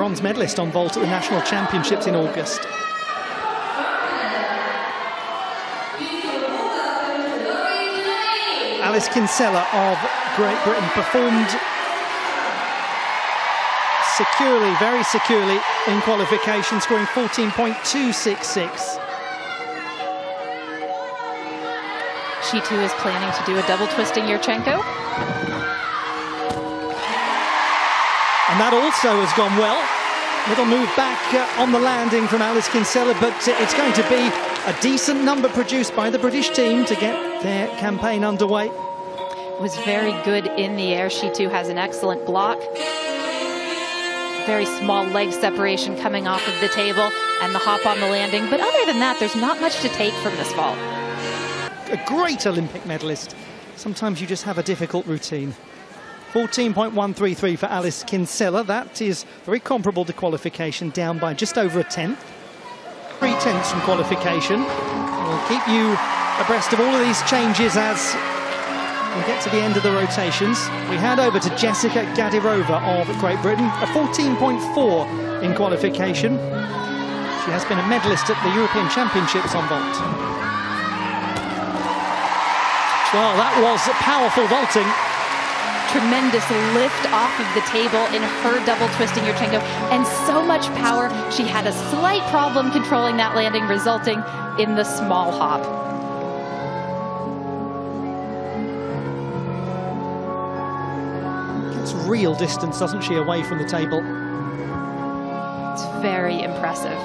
bronze medalist on vault at the National Championships in August. Alice Kinsella of Great Britain performed securely, very securely in qualification, scoring 14.266. She too is planning to do a double twisting Yurchenko. And that also has gone well. Little move back on the landing from Alice Kinsella, but it's going to be a decent number produced by the British team to get their campaign underway. Was very good in the air. She too has an excellent block. Very small leg separation coming off of the table and the hop on the landing. But other than that, there's not much to take from this vault. A great Olympic medalist. Sometimes you just have a difficult routine. 14.133 for Alice Kinsella. That is very comparable to qualification, down by just over a tenth. 3 tenths from qualification. We'll keep you abreast of all of these changes as we get to the end of the rotations. We hand over to Jessica Gadirova of Great Britain, a 14.4 in qualification. She has been a medalist at the European Championships on vault. Well, that was powerful vaulting. Tremendous lift off of the table in her double twisting Yurchenko, and so much power. She had a slight problem controlling that landing, resulting in the small hop. Gets real distance, doesn't she, away from the table? It's very impressive.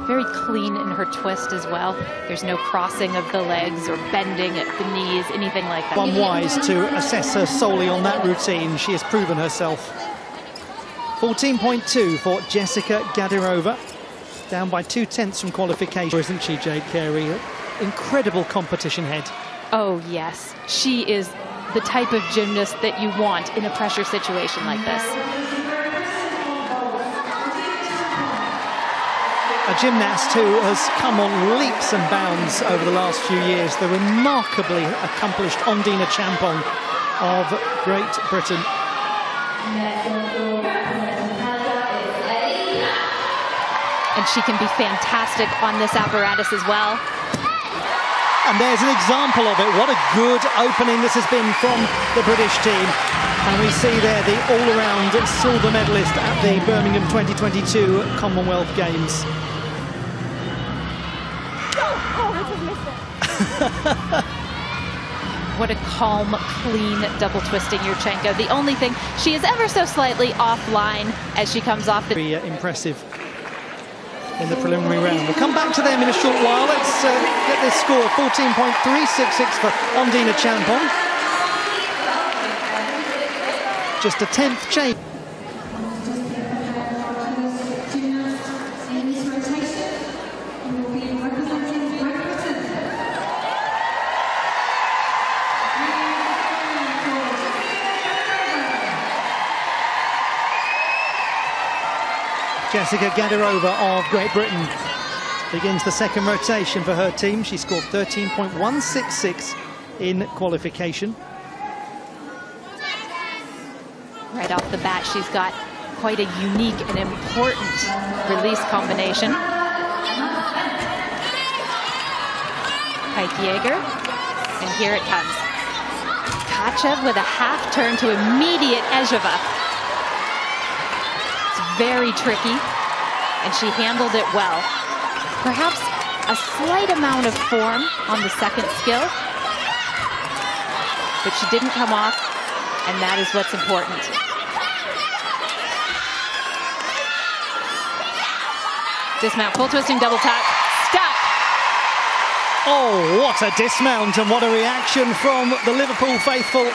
Very clean in her twist as well. There's no crossing of the legs or bending at the knees, anything like that. Unwise to assess her solely on that routine. She has proven herself. 14.2 for Jessica Gadirova. Down by 2 tenths from qualification, isn't she, Jade Carey? Incredible competition head. Oh, yes. She is the type of gymnast that you want in a pressure situation like this. A gymnast who has come on leaps and bounds over the last few years, the remarkably accomplished Ondine Achampong of Great Britain. And she can be fantastic on this apparatus as well. And there's an example of it. What a good opening this has been from the British team. And we see there the all-around silver medalist at the Birmingham 2022 Commonwealth Games. What a calm, clean double twisting Yurchenko. The only thing, she is ever so slightly offline as she comes off the... Very impressive in the preliminary round. We'll come back to them in a short while. Let's get this score, 14.366 for Ondine Achampong. Just a 10th change. Jessica Gadirova of Great Britain begins the second rotation for her team. She scored 13.166 in qualification. Right off the bat, she's got quite a unique and important release combination. Pike Jaeger, and here it comes. Kachev with a half turn to immediate Ejeva. Very tricky, and she handled it well. Perhaps a slight amount of form on the second skill, but she didn't come off, and that is what's important. Dismount, full twisting, double tap, stuck. Oh, what a dismount, and what a reaction from the Liverpool faithful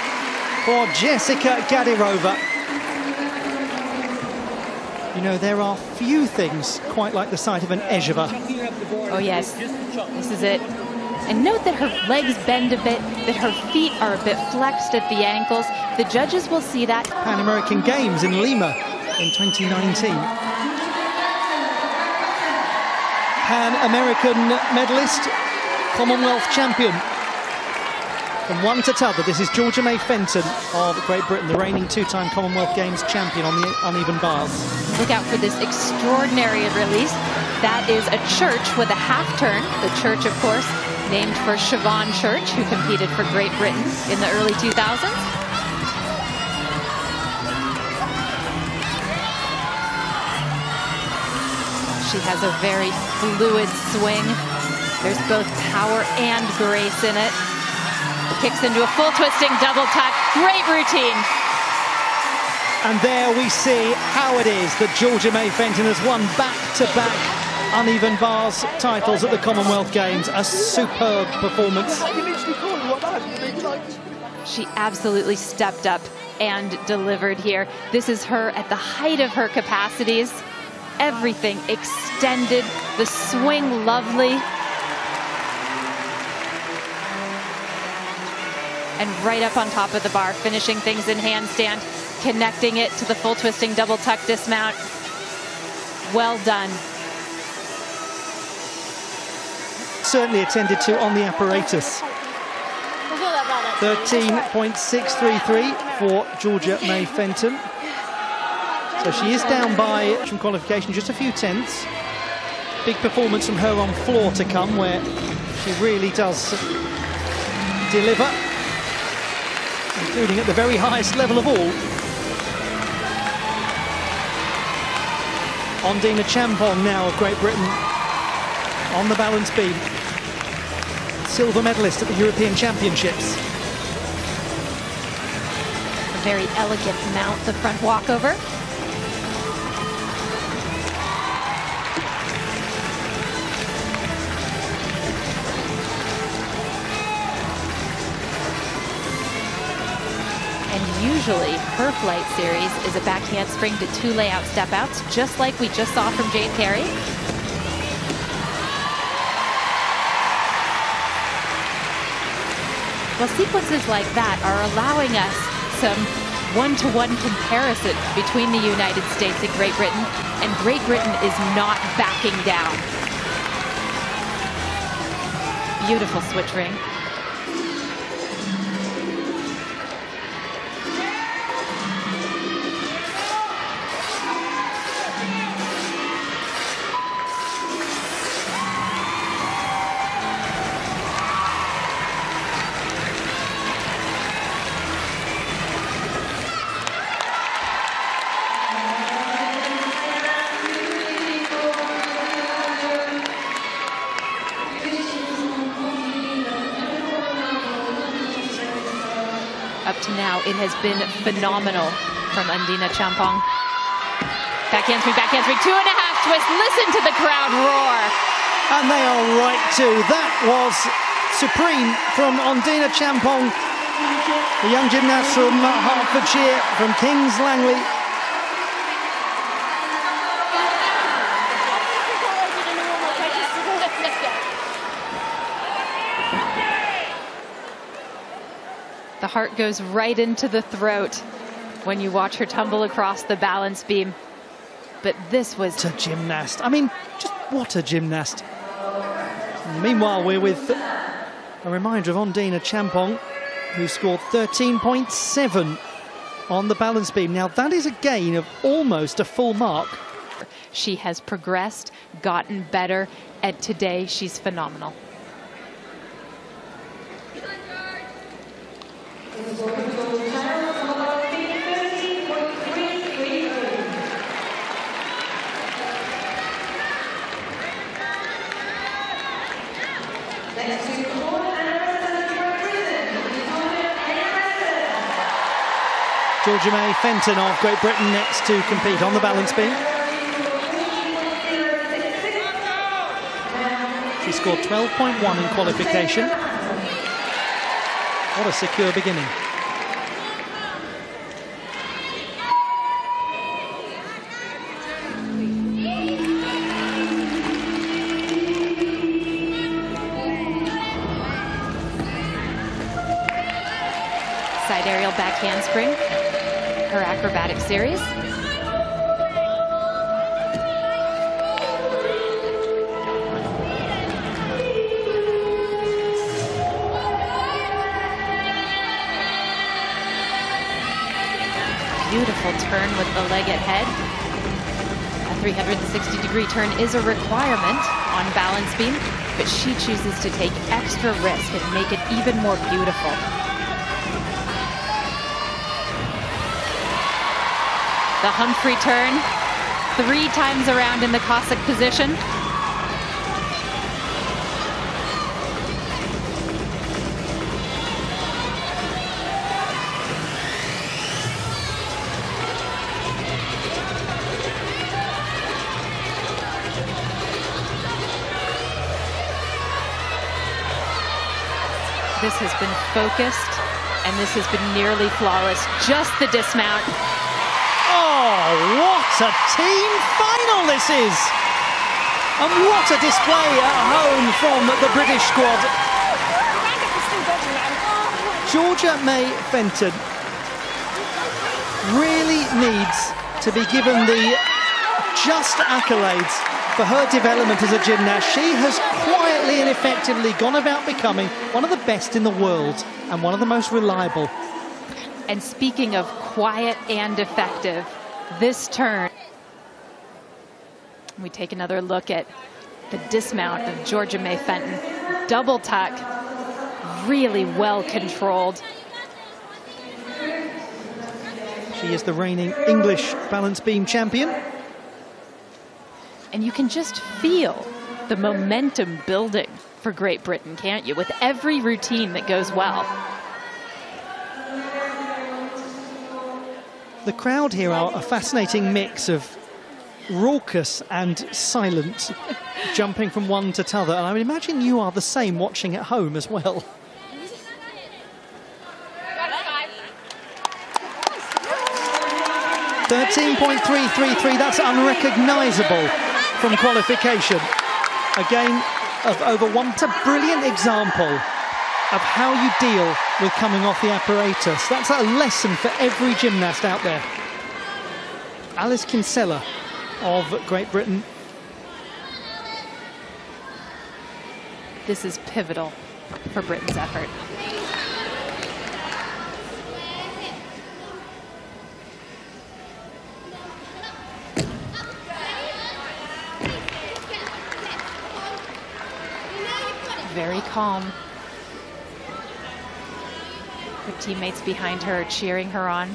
for Jessica Gadirova. You know, there are few things quite like the sight of an Ejeva. Oh yes, this is it. And note that her legs bend a bit, that her feet are a bit flexed at the ankles. The judges will see that. Pan American Games in Lima in 2019. Pan American medalist, Commonwealth champion. From one to t'other, this is Georgia-Mae Fenton of Great Britain, the reigning two-time Commonwealth Games champion on the uneven bars. Look out for this extraordinary release. That is a church with a half turn. The church, of course, named for Siobhan Church, who competed for Great Britain in the early 2000s. She has a very fluid swing. There's both power and grace in it. Kicks into a full twisting double tuck. Great routine. And there we see how it is that Georgia-Mae Fenton has won back-to-back uneven bars titles at the Commonwealth Games. A superb performance. She absolutely stepped up and delivered here. This is her at the height of her capacities. Everything extended, the swing lovely. And right up on top of the bar, finishing things in handstand, connecting it to the full twisting double tuck dismount. Well done. Certainly attended to on the apparatus. 13.633 for Georgia-Mae Fenton. So she is down by from qualification just a few tenths. Big performance from her on floor to come, where she really does deliver, including at the very highest level of all. Ondine Achampong now of Great Britain on the balance beam. Silver medalist at the European Championships. A very elegant mount, the front walkover. Usually, her flight series is a back handspring to 2 layout step outs, just like we just saw from Jade Carey. Well, sequences like that are allowing us some one-to-one comparison between the United States and Great Britain, and Great Britain is not backing down. Beautiful switch ring. Up to now, it has been phenomenal from Ondine Achampong. Back handspring, 2.5 twist. Listen to the crowd roar. And they are right too. That was supreme from Ondine Achampong, the young gymnast from Hertfordshire, from Kings Langley. The heart goes right into the throat when you watch her tumble across the balance beam. But this was... What a gymnast. I mean, just what a gymnast. Meanwhile, we're with a reminder of Ondine Achampong, who scored 13.7 on the balance beam. Now, that is a gain of almost a full mark. She has progressed, gotten better, and today she's phenomenal. Georgia-Mae Fenton of Great Britain next to compete on the balance beam. She scored 12.1 in qualification. What a secure beginning. Side aerial back handspring, her acrobatic series. Beautiful turn with the leg at head. A 360-degree turn is a requirement on balance beam, but she chooses to take extra risk and make it even more beautiful. The Humphrey turn, 3 times around in the Cossack position. This has been focused, and this has been nearly flawless. Just the dismount. Oh, what a team final this is! And what a display at home from the British squad. Georgia-Mae Fenton really needs to be given the just accolades for her development as a gymnast. She has quietly and effectively gone about becoming one of the best in the world and one of the most reliable. And speaking of quiet and effective, this turn, we take another look at the dismount of Georgia-Mae Fenton. Double tuck, really well controlled. She is the reigning English balance beam champion. And you can just feel the momentum building for Great Britain, can't you? With every routine that goes well. The crowd here are a fascinating mix of raucous and silent, jumping from one to t'other. And I would imagine you are the same watching at home as well. .13.333, that's unrecognisable from qualification. Again, of over one. It's a brilliant example of how you deal with coming off the apparatus. That's a lesson for every gymnast out there. Alice Kinsella of Great Britain. This is pivotal for Britain's effort. Very calm. Her teammates behind her are cheering her on.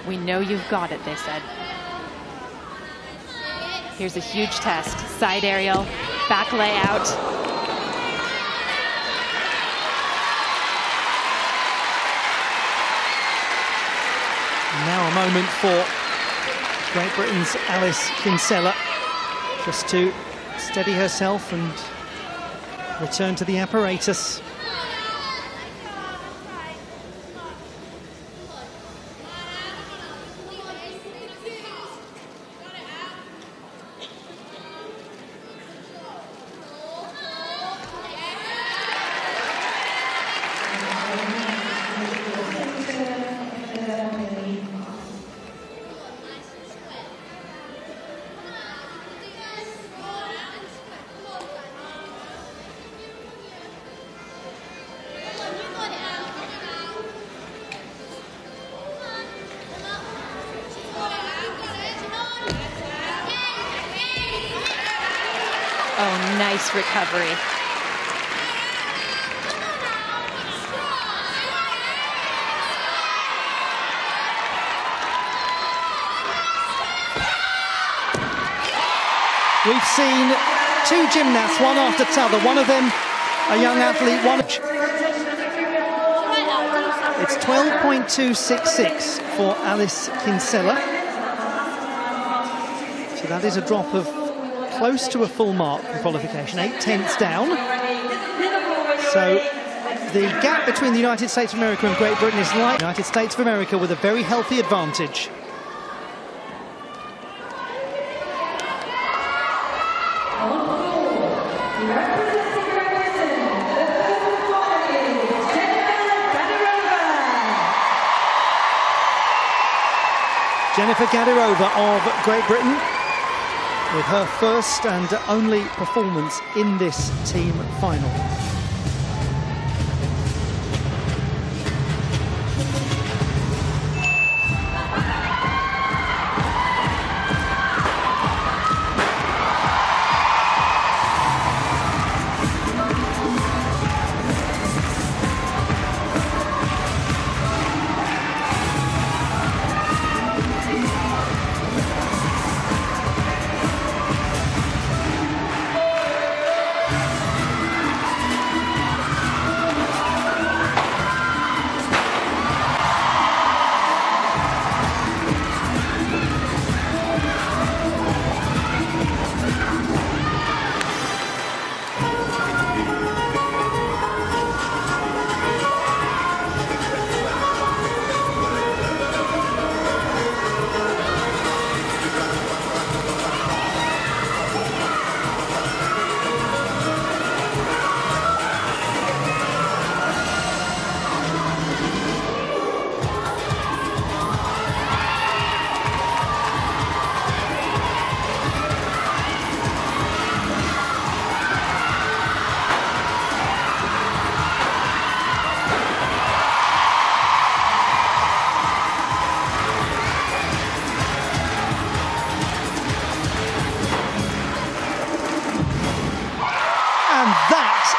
We know you've got it, they said. Here's a huge test. Side aerial, back layout. Now a moment for Great Britain's Alice Kinsella just to steady herself and return to the apparatus. Oh, nice recovery. We've seen 2 gymnasts, one after t'other. One of them, a young athlete, one. It's 12.266 for Alice Kinsella. So that is a drop of close to a full mark in qualification, 8/10 down. So the gap between the United States of America and Great Britain is like United States of America with a very healthy advantage. Jennifer Gadirova of Great Britain with her first and only performance in this team final.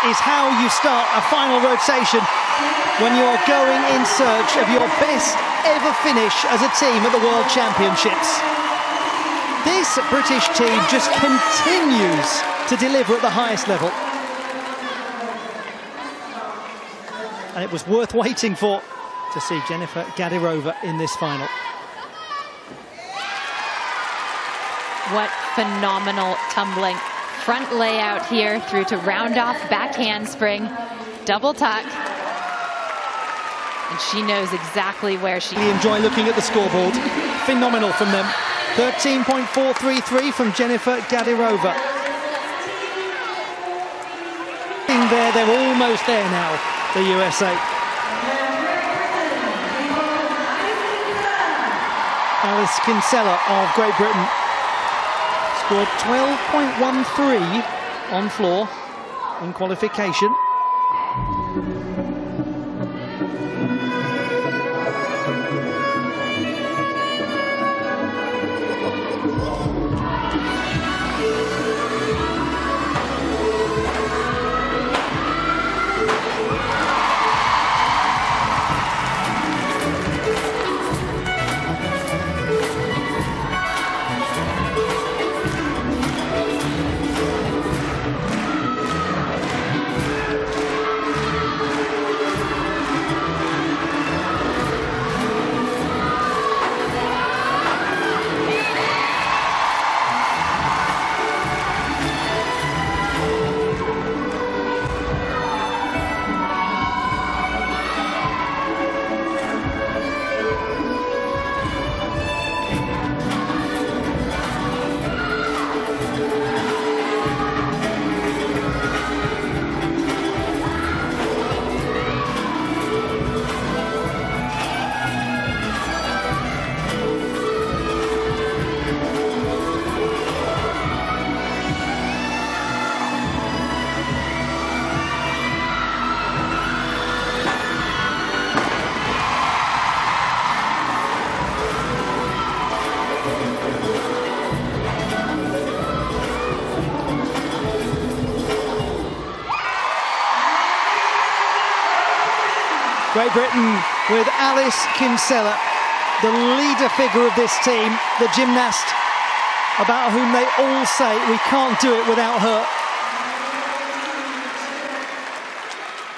is how you start a final rotation when you're going in search of your best ever finish as a team at the World Championships. This British team just continues to deliver at the highest level. And it was worth waiting for to see Jennifer Gadirova in this final. What phenomenal tumbling. Front layout here through to round off back handspring, double tuck. And she knows exactly where she... We enjoy looking at the scoreboard. Phenomenal from them. 13.433 from Jennifer Gadirova. They're almost there now, the USA. Alice Kinsella of Great Britain scored 12.13 on floor in qualification. Great Britain with Alice Kinsella, the leader figure of this team, the gymnast about whom they all say we can't do it without her.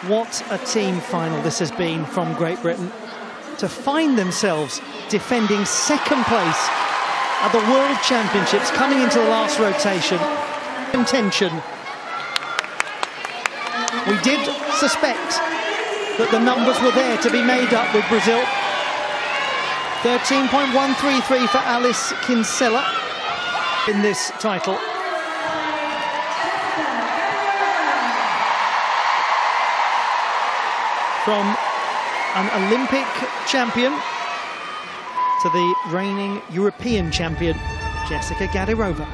What a team final this has been from Great Britain. To find themselves defending second place at the World Championships, coming into the last rotation. Contention. We did suspect that the numbers were there to be made up with Brazil. 13.133 for Alice Kinsella in this title. From an Olympic champion to the reigning European champion, Jessica Gadirova.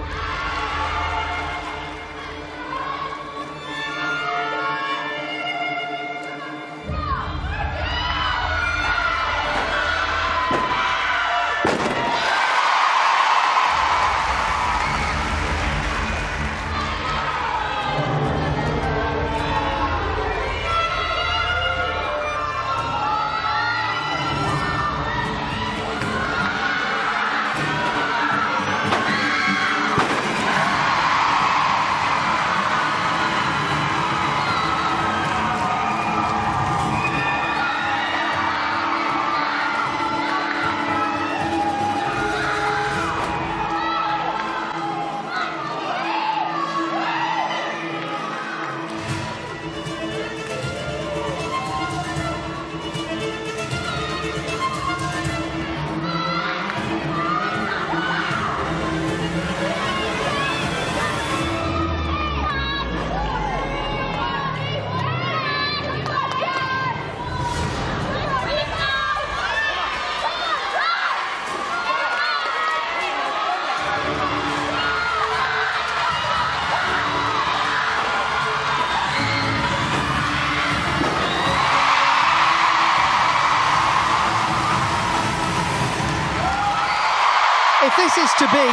If this is to be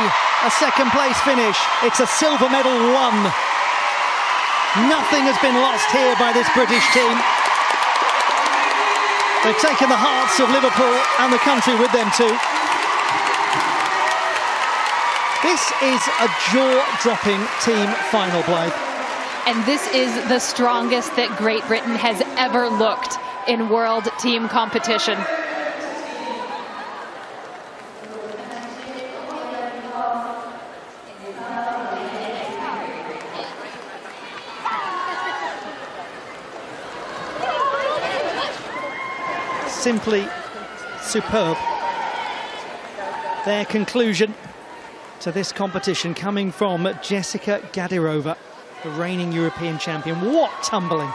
a second place finish, it's a silver medal won Nothing has been lost here by this British team. They've taken the hearts of Liverpool and the country with them too. This is a jaw-dropping team final, Blythe. And this is the strongest that Great Britain has ever looked in world team competition. Simply superb. Their conclusion to this competition coming from Jessica Gadirova, the reigning European champion. What tumbling!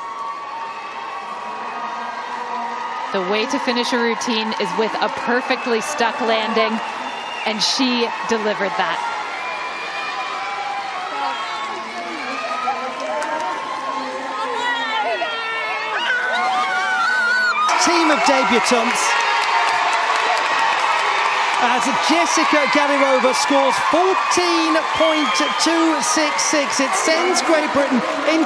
The way to finish a routine is with a perfectly stuck landing, and she delivered that. Team of debutants as Jessica Gadirova scores 14.266. It sends Great Britain into